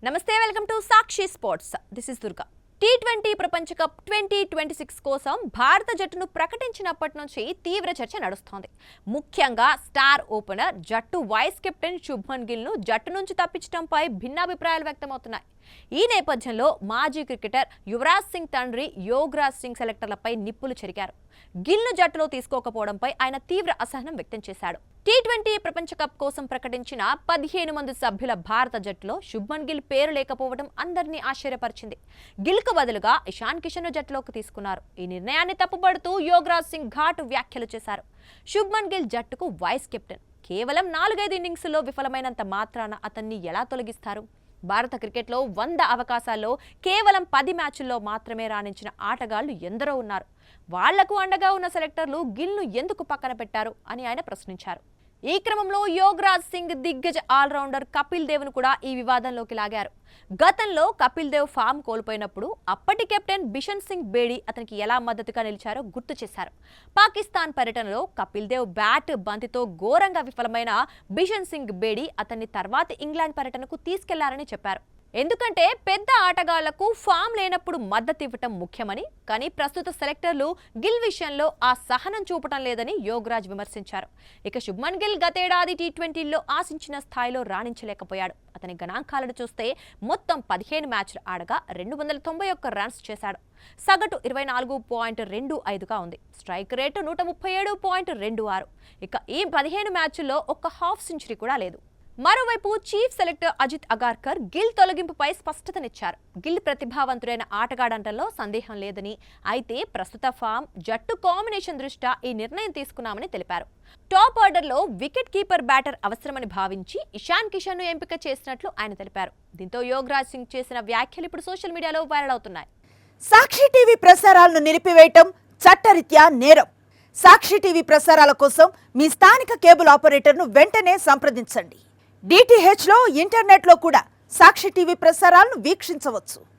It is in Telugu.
నమస్తే welcome to Sakshi sports. This is Durga. T20 ప్రపంచ కప్ 2026 కోసం భారత జట్టును ప్రకటించినప్పటి నుంచి తీవ్ర చర్చ నడుస్తోంది. ముఖ్యంగా స్టార్ ఓపెనర్ జట్టు వైస్ కెప్టెన్ శుభ్మన్ గిల్ను జట్టు నుంచి తప్పించడంపై భిన్నాభిప్రాయాలు వ్యక్తమవుతున్నాయి. ఈ నేపథ్యంలో మాజీ క్రికెటర్ యువరాజ్ సింగ్ తండ్రి యోగరాజ్ సింగ్ సెలెక్టర్లపై నిప్పులు చెరిగారు. గిల్ను జట్టులో తీసుకోకపోవడంపై ఆయన తీవ్ర అసహనం వ్యక్తం చేశాడు. టీ20 ప్రపంచ కప్ కోసం ప్రకటించిన 15 మంది సభ్యుల భారత జట్టులో శుభ్మన్ గిల్ పేరు లేకపోవడం అందరినీ ఆశ్చర్యపరిచింది. గిల్కు బదులుగా ఇషాన్ కిషన్ జట్టులోకి తీసుకున్నారు. ఈ నిర్ణయాన్ని తప్పుపడుతూ యోగరాజ్ సింగ్ ఘాటు వ్యాఖ్యలు చేశారు. శుభ్మన్ గిల్ జట్టుకు వైస్ కెప్టెన్. కేవలం 4-5 ఇన్నింగ్స్లో విఫలమైనంత మాత్రాన అతన్ని ఎలా తొలగిస్తారు? భారత క్రికెట్లో 100 అవకాశాల్లో కేవలం 10 మ్యాచ్ల్లో మాత్రమే రాణించిన ఆటగాళ్లు ఎందరో ఉన్నారు. వాళ్లకు అండగా ఉన్న సెలెక్టర్లు గిల్ను ఎందుకు పక్కన పెట్టారు అని ఆయన ప్రశ్నించారు. ఈ క్రమంలో యోగరాజ్ సింగ్ దిగ్గజ ఆల్రౌండర్ కపిల్ దేవ్ను కూడా ఈ వివాదంలోకి లాగారు. గతంలో కపిల్ దేవ్ ఫామ్ కోల్పోయినప్పుడు అప్పటి కెప్టెన్ బిషన్ సింగ్ బేడీ అతనికి ఎలా మద్దతుగా నిలిచారో గుర్తు చేశారు. పాకిస్తాన్ పర్యటనలో కపిల్ దేవ్ బ్యాట్ బంతితో ఘోరంగా విఫలమైన బిషన్ సింగ్ బేడీ అతన్ని తర్వాతి ఇంగ్లాండ్ పర్యటనకు తీసుకెళ్లారని చెప్పారు. ఎందుకంటే పెద్ద ఆటగాళ్లకు ఫామ్ లేనప్పుడు మద్దతు ఇవ్వటం ముఖ్యమని, కానీ ప్రస్తుత సెలెక్టర్లు గిల్ విషయంలో ఆ సహనం చూపటం లేదని యోగరాజ్ విమర్శించారు. ఇక శుభ్మన్ గిల్ గతేడాది టీ20లో ఆశించిన స్థాయిలో రాణించలేకపోయాడు. అతని గణాంకాలను చూస్తే మొత్తం 15 మ్యాచ్లు ఆడగా 291 రన్స్ చేశాడు. సగటు 24.25గా ఉంది. Strike rate 137.26. ఇక ఈ 15 మ్యాచ్ల్లో ఒక్క హాఫ్ సెంచరీ కూడా లేదు. మరోవైపు చీఫ్ సెలెక్టర్ అజిత్ అగార్కర్ గిల్ తొలగింపుపై స్పష్టతనిచ్చారు. గిల్ ప్రతిభావంతుడైన ఆటగాడంటంలో సందేహం లేదని, అయితే ప్రస్తుత ఫామ్, జట్టు కాంబినేషన్ దృష్ట్యా ఈ నిర్ణయం తీసుకున్నామని తెలిపారు. టాప్ ఆర్డర్లో వికెట్ కీపర్ బ్యాటర్ అవసరమని భావించి ఇషాన్ కిషన్ను ఎంపిక చేసినట్లు ఆయన తెలిపారు. దీంతో యోగరాజ్ సింగ్ చేసిన వ్యాఖ్యలు ఇప్పుడు సోషల్ మీడియాలో వైరల్ అవుతున్నాయి. సాక్షి టీవీ ప్రసారాలను నిలిపివేయటం చట్టరీత్యా నేరం. సాక్షి టీవీ ప్రసారాల కోసం మీ స్థానిక కేబుల్ ఆపరేటర్ను వెంటనే సంప్రదించండి. DTHలో ఇంటర్నెట్లో కూడా సాక్షి టీవీ ప్రసారాలను వీక్షించవచ్చు.